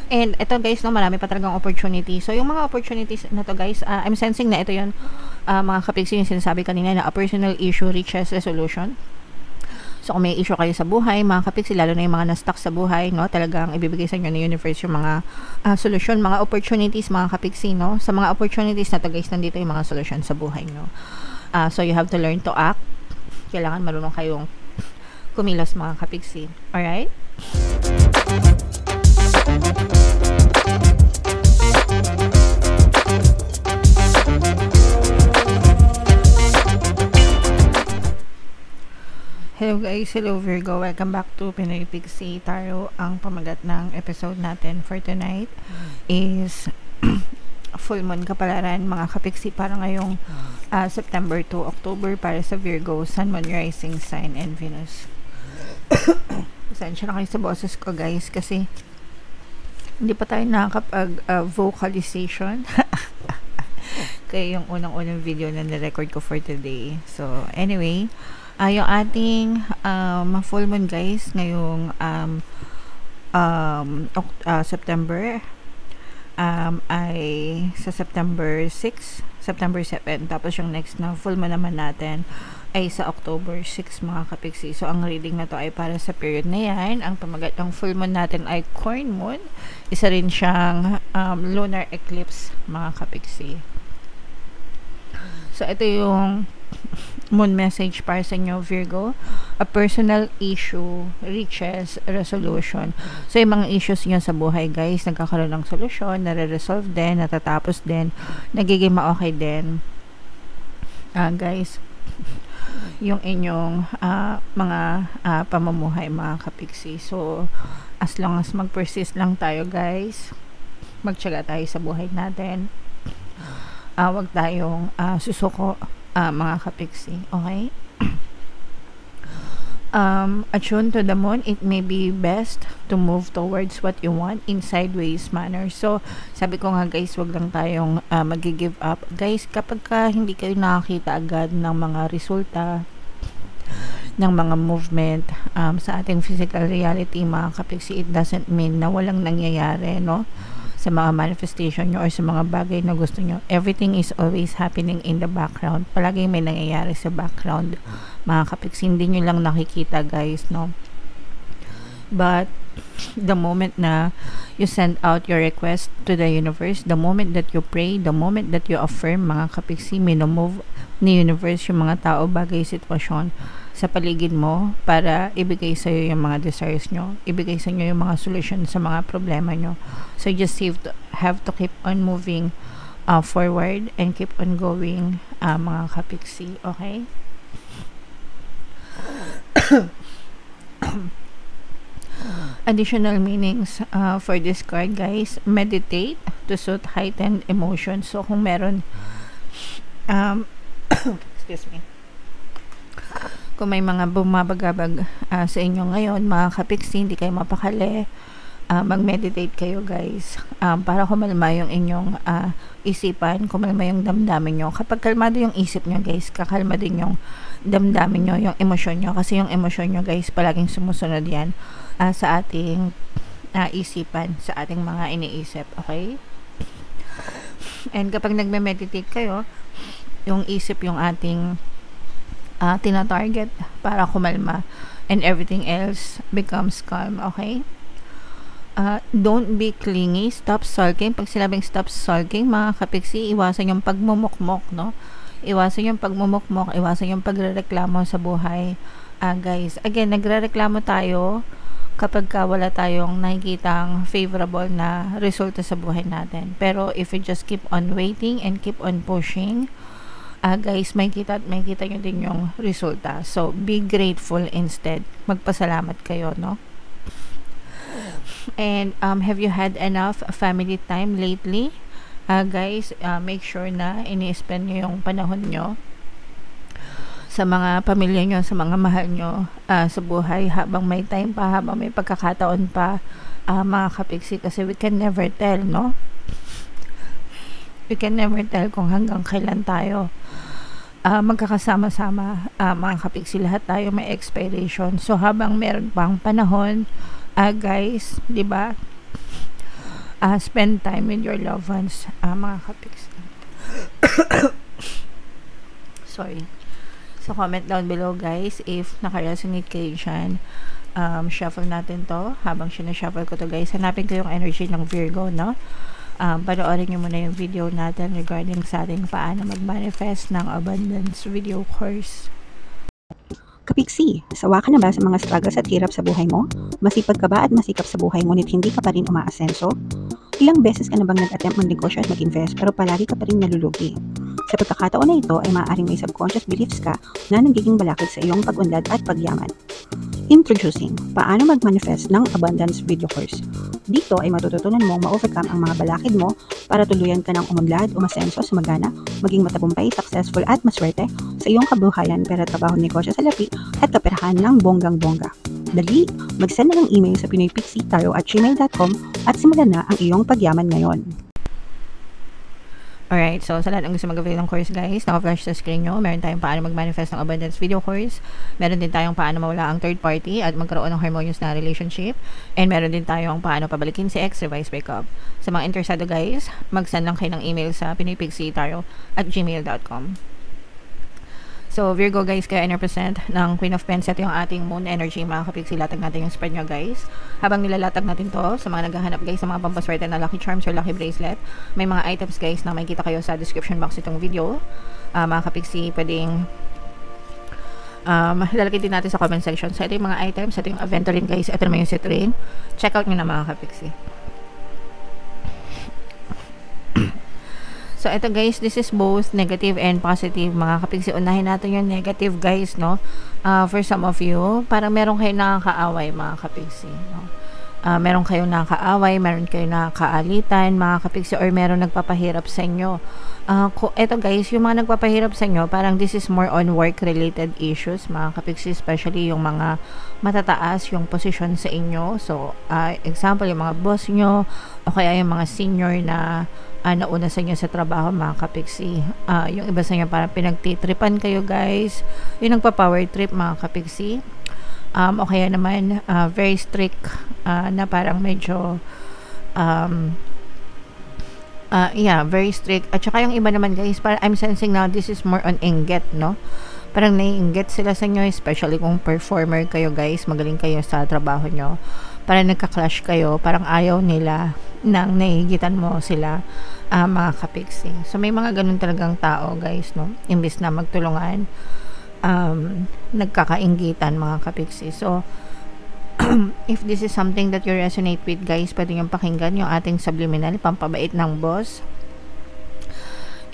And ito guys, no, marami pa talagang opportunity. So yung mga opportunities na to guys, I'm sensing na ito yun, mga kapiksi, yung sinasabi kanina na a personal issue reaches resolution. So kung may issue kayo sa buhay, mga kapiksi, lalo na yung mga na-stuck sa buhay, no, talagang ibibigay sa inyo ng universe yung mga solusyon, mga opportunities, mga kapiksi, no. Sa mga opportunities na to guys, nandito yung mga solusyon sa buhay nyo. So you have to learn to act. Kailangan marunong kayong kumilos, mga kapiksi. Alright? Hello guys, hello Virgo, welcome back to Pinoy Pixie Tarot. Ang pamagat ng episode natin for tonight is full moon kapalaran, mga kapiksi, para ngayong September to October para sa Virgo, Sun, Moon, Rising Sign, and Venus. Pasensya na kayo sa boses ko guys kasi hindi pa tayo nakakapag vocalization kaya yung unang-unang video na nirecord ko for today. So anyway, yung ating full moon guys ngayong September ay sa September 6, September 7, tapos yung next na full moon naman natin ay sa October 6, mga kapiksi. So ang reading na to ay para sa period na yan. Ang pamagat ng full moon natin ay corn moon, isa rin siyang lunar eclipse, mga kapiksi. So ito yung moon message para sa inyo, Virgo. A personal issue reaches resolution. So yung mga issues nyo sa buhay guys, nagkakaroon ng solusyon, nare-resolve din, natatapos din, nagiging ma-okay din. Guys, yung inyong mga pamumuhay, mga kapiksi. So as long as mag-persist lang tayo guys, magtiyaga tayo sa buhay natin, wag tayong susuko, mga kapiksi. Okay? Attune to the moon, it may be best to move towards what you want in sideways manner. So sabi ko nga guys, wag lang tayong mag-give up guys. Kapag hindi kayo nakakita agad ng mga resulta ng mga movement sa ating physical reality, mga kapiksi, it doesn't mean na walang nangyayari, no, sa mga manifestation nyo or sa mga bagay na gusto nyo. Everything is always happening in the background. Palagi may nangyayari sa background, mga kapiksi. Hindi nyo lang nakikita guys, no. But the moment na you send out your request to the universe, the moment that you pray, the moment that you affirm, mga kapiksi, minomove ni universe yung mga tao, bagay, sitwasyon sa paligid mo para ibigay sa iyo yung mga desires nyo, ibigay sa inyo yung mga solution sa mga problema nyo. So you just have to keep on moving forward and keep on going, mga kapiksi. Okay? Additional meanings for this card guys: meditate to soothe heightened emotions. So kung meron excuse me, kung may mga bumabagabag sa inyo ngayon, mga kapiksi, hindi kayo mapakali, mag-meditate kayo guys, para kumalma yung inyong isipan, kumalma yung damdamin nyo. Kapag kalmado yung isip nyo guys, kakalma din yung damdamin nyo, yung emosyon nyo, kasi yung emosyon nyo guys, palaging sumusunod yan sa ating isipan, sa ating mga iniisip. Okay? And kapag nagme-meditate kayo, yung isip yung ating tina-target para kumalma, and everything else becomes calm. Okay? Don't be clingy, stop sulking. Pag sinabing stop sulking, mga kapiksi, iwasan yung pagmumukmok, no? Iwasan yung pagmumukmok, iwasan yung pagrereklamo sa buhay. Guys, again, nagrereklamo tayo kapag wala tayong nakikitang favorable na resulta sa buhay natin. Pero if you just keep on waiting and keep on pushing, guys, may kita nyo din yung resulta. So be grateful instead. Magpasalamat kayo, no? And have you had enough family time lately? Guys, make sure na ini-spend nyo yung panahon nyo sa mga pamilya nyo, sa mga mahal nyo sa buhay, habang may time pa, habang may pagkakataon pa, mga kapiksi, kasi we can never tell, no? We can never tell kung hanggang kailan tayo magkakasama-sama, mga kapiksi. Lahat tayo may expiration. So habang meron pang panahon, guys, 'di ba? spend time with your loved ones, mga kapiksi. Sorry. So, comment down below, guys, if naka-resonate kayo dyan. Shuffle natin to. Habang sinashuffle ko to, guys, hanapin ko yung energy ng Virgo, no? Panoorin nyo muna yung video natin regarding sa ating paano mag-manifest ng abundance video course. Kapiksi, sawa ka na ba sa mga struggles at hirap sa buhay mo? Masipag ka ba at masikap sa buhay ngunit hindi ka pa rin umaasenso? Ilang beses ka na bang nag-attempt magnegosyo at mag-invest pero palagi ka pa rin nalulugi? Sa pagkakataon na ito ay maaaring may subconscious beliefs ka na nagiging balakid sa iyong pag-unlad at pagyaman. Introducing, paano mag-manifest ng abundance video course. Dito ay matututunan mong ma-overcome ang mga balakid mo para tuluyan ka ng umunlad, umasenso, sumagana, maging matagumpay, successful at maswerte sa iyong kabuhayan, pera, trabaho, negosyo, salapi at kaperahan ng bonggang-bongga. Dali, mag-send na ng email sa pinoypixitaro@gmail.com at simulan na ang iyong pagyaman ngayon. Alright, so sa lahat ng gusto mag-avail ng course, guys, naka-flash sa screen nyo. Meron tayong paano mag-manifest ng abundance video course. Meron din tayong paano mawala ang third party at magkaroon ng harmonious na relationship. And meron din tayong paano pabalikin si ex, revise breakup. Sa mga interesado, guys, mag-send lang kayo ng email sa pinoypixitaro@gmail.com. So, Virgo, guys, kaya represent ng Queen of Pentacles. Ito yung ating moon energy, mga kapiksi. Latag natin yung spread nyo, guys. Habang nilalatag natin to, sa mga naghahanap, guys, sa mga pampaswerte na lucky charms or lucky bracelet, may mga items, guys, na makikita kayo sa description box itong video. Mga kapiksi, pwedeng lalagay din natin sa comment section. So, ito yung mga items. Ito yung aventurine, guys. Ito naman yung citrine. Check out nyo na, mga kapiksi. So, ito, guys, this is both negative and positive, mga kapiksi. Unahin natin yung negative, guys, no? For some of you, parang meron kayo nakakaaway, mga kapiksi, no? Meron kayo nakakaaway, meron kayo nakakaalitan, mga kapiksi, or meron nagpapahirap sa inyo. Ito, guys, yung mga nagpapahirap sa inyo, parang this is more on work-related issues, mga kapiksi, especially yung mga matataas yung posisyon sa inyo. So, example, yung mga boss nyo, o kaya yung mga senior na nauna sa inyo sa trabaho, mga kapiksi. Yung iba sa inyo parang pinagtitripan kayo, guys. Yung nagpa-power trip, mga kapiksi. O kaya naman very strict na parang medyo very strict. At saka yung iba naman, guys, parang I'm sensing now this is more on inggit, no? Parang naiinggit sila sa inyo, especially kung performer kayo, guys, magaling kayo sa trabaho nyo. Parang nagka-clash kayo, parang ayaw nila nang nahigitan mo sila, mga kapiksi. So, may mga ganun talagang tao, guys, no? Imbis na magtulungan, nagkakainggitan, mga kapiksi. So, if this is something that you resonate with, guys, pwede nyo pakinggan yung ating subliminal, pampabait ng boss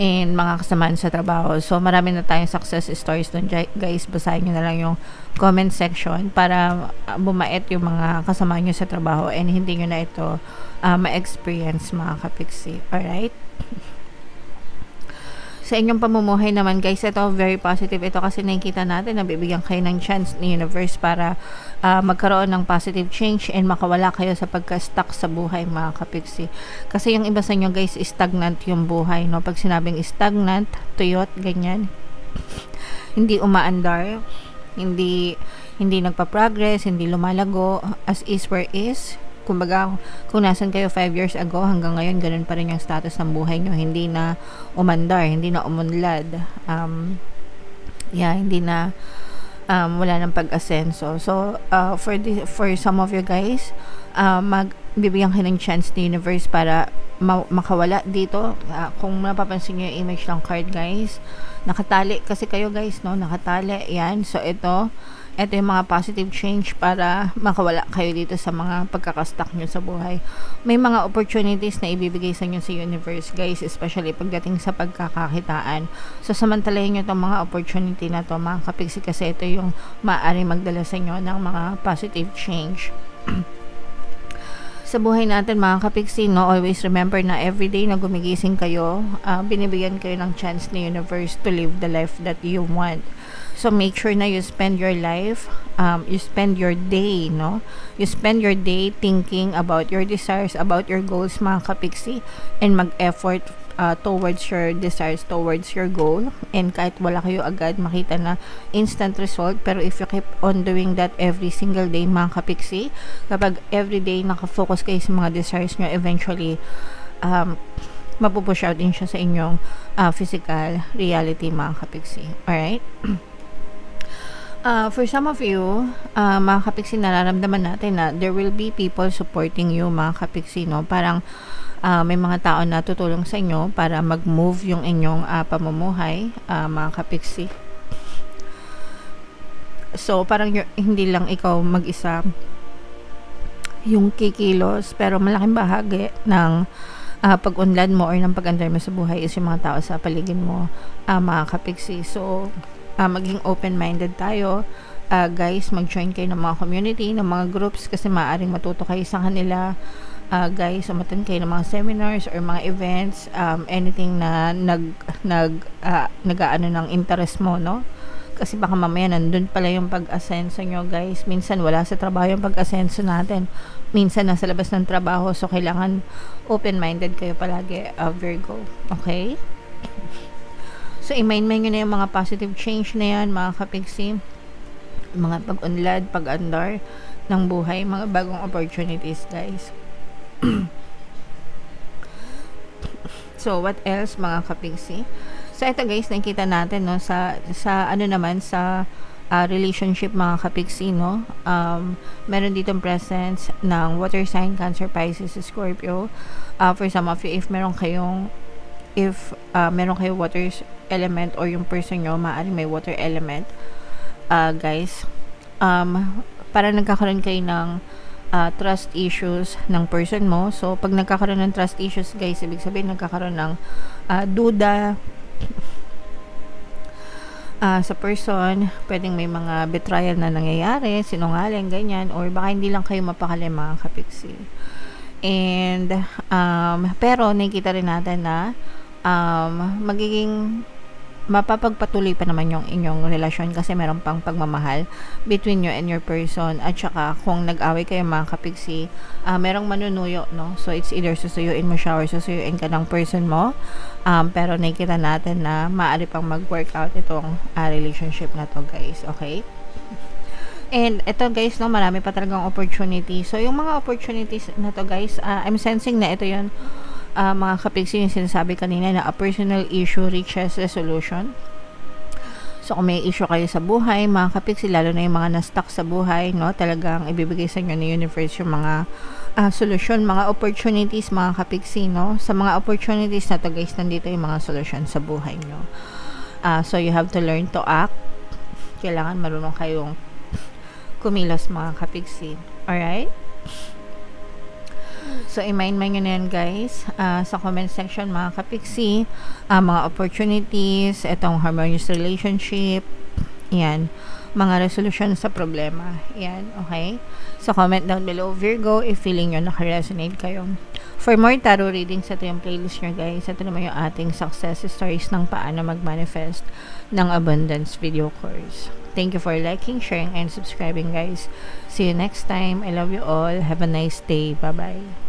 and mga kasamaan sa trabaho. So, marami na tayong success stories dun, guys. Basahin nyo na lang yung comment section para bumait yung mga kasamaan nyo sa trabaho and hindi nyo na ito ma-experience, mga kapiksi. Alright? Sa inyong pamumuhay naman, guys, ito very positive. Ito kasi nakikita natin na bibigyan kayo ng chance ni universe para magkaroon ng positive change and makawala kayo sa pagka-stuck sa buhay, mga kapiksi. Kasi yung iba sa inyo, guys, stagnant yung buhay, no? Pag sinabing stagnant, tuyot, ganyan, hindi umaandar, hindi nagpa-progress, hindi lumalago, as is where is. Kumbaga, kung nasan kayo 5 years ago, hanggang ngayon, ganun pa rin yung status ng buhay nyo. Hindi na umandar, hindi na umunlad. Hindi na, wala ng pag-asenso. So, for some of you guys, magbibigyan kayo ng chance ni universe para makawala dito. Kung napapansin nyo yung image ng card, guys, nakatali kasi kayo, guys, no? Nakatali, yan. So, ito yung mga positive change para makawala kayo dito sa mga pagkakastuck nyo sa buhay. May mga opportunities na ibibigay sa inyo sa universe, guys, especially pagdating sa pagkakakitaan. So, samantalahin nyo itong mga opportunity na to, mga kapiksi, kasi ito yung maaaring magdala sa inyo ng mga positive change. Sa buhay natin, mga kapiksi, no, always remember na everyday na gumigising kayo, binibigyan kayo ng chance ni universe to live the life that you want. So, make sure na you spend your life, you spend your day, no? You spend your day thinking about your desires, about your goals, mga kapiksi, and mag-effort towards your desires, towards your goal, and kahit wala kayo agad makita na instant result, pero if you keep on doing that every single day mga kapiksi, kapag everyday nakafocus kayo sa mga desires nyo, eventually mapupush out din siya sa inyong physical reality mga kapiksi. Alright? For some of you, mga kapiksi, nararamdaman natin na there will be people supporting you mga kapiksi, no? Parang may mga tao na tutulong sa inyo para mag-move yung inyong pamumuhay, mga kapiksi. So, parang hindi lang ikaw mag-isa yung kikilos, pero malaking bahagi ng pag-unlad mo or ng pag-andar mo sa buhay is yung mga tao sa paligid mo, mga kapiksi. So, maging open-minded tayo, guys. Mag-join kayo ng mga community, ng mga groups, kasi maaaring matuto kayo sa kanila. Guys, umattend kayo ng mga seminars or mga events, anything na nag-aano ng interest mo, no? Kasi baka mamaya nandun pala yung pag-asenso nyo, guys. Minsan wala sa trabaho yung pag-asenso natin, minsan nasa labas ng trabaho, so kailangan open-minded kayo palagi, Virgo. Okay? So, i-mind nyo na yung mga positive change na yan, mga kapiksi, mga pag-unlad, pag-andar ng buhay, mga bagong opportunities, guys. So, what else, mga kapiksi? So, ito, guys, nakikita natin, no, sa ano naman, sa relationship, mga kapiksi, no? Meron ditong presence ng water sign, Cancer, Pisces, Scorpio. For some of you, if meron kayong water element, or yung person nyo, maaaring may water element, guys, para nagkakaroon kayo ng trust issues ng person mo. So, pag nagkakaroon ng trust issues, guys, ibig sabihin nagkakaroon ng duda sa person. Pwedeng may mga betrayal na nangyayari, sinungaling, ganyan, or baka hindi lang kayo mapakali, mga kapiksi. And pero nakikita rin natin na magiging mapapagpatuloy pa naman yung inyong relasyon, kasi meron pang pagmamahal between you and your person. At saka kung nag-away kayo, mga kapiksi, merong manunuyo, no? So it's either susuyuin mo siya or susuyuin ka ng person mo, pero nakikita natin na maaari pang mag-work out itong relationship na to, guys. Okay? And ito, guys, no, marami pa talagang opportunity. So yung mga opportunities na to, guys, I'm sensing na ito yun, mga kapiksi, yung sinasabi kanina na a personal issue reaches resolution. So kung may issue kayo sa buhay, mga kapiksi, lalo na yung mga na-stuck sa buhay, no, talagang ibibigay sa inyo ni universe yung mga solusyon, mga opportunities, mga kapiksi, no. Sa mga opportunities na to, guys, nandito yung mga solusyon sa buhay nyo. So you have to learn to act. Kailangan marunong kayong kumilos, mga kapiksi. Alright? So, i-mind nyo na yan, guys, sa comment section, mga kapiksi, mga opportunities, itong harmonious relationship, yan, mga resolution sa problema, yan, okay? So, comment down below, Virgo, if feeling nyo naka-resonate kayo. For more tarot readings, ito yung playlist nyo, guys. Ito naman yung ating success stories ng paano mag-manifest ng abundance video course. Thank you for liking, sharing, and subscribing, guys. See you next time. I love you all. Have a nice day. Bye-bye.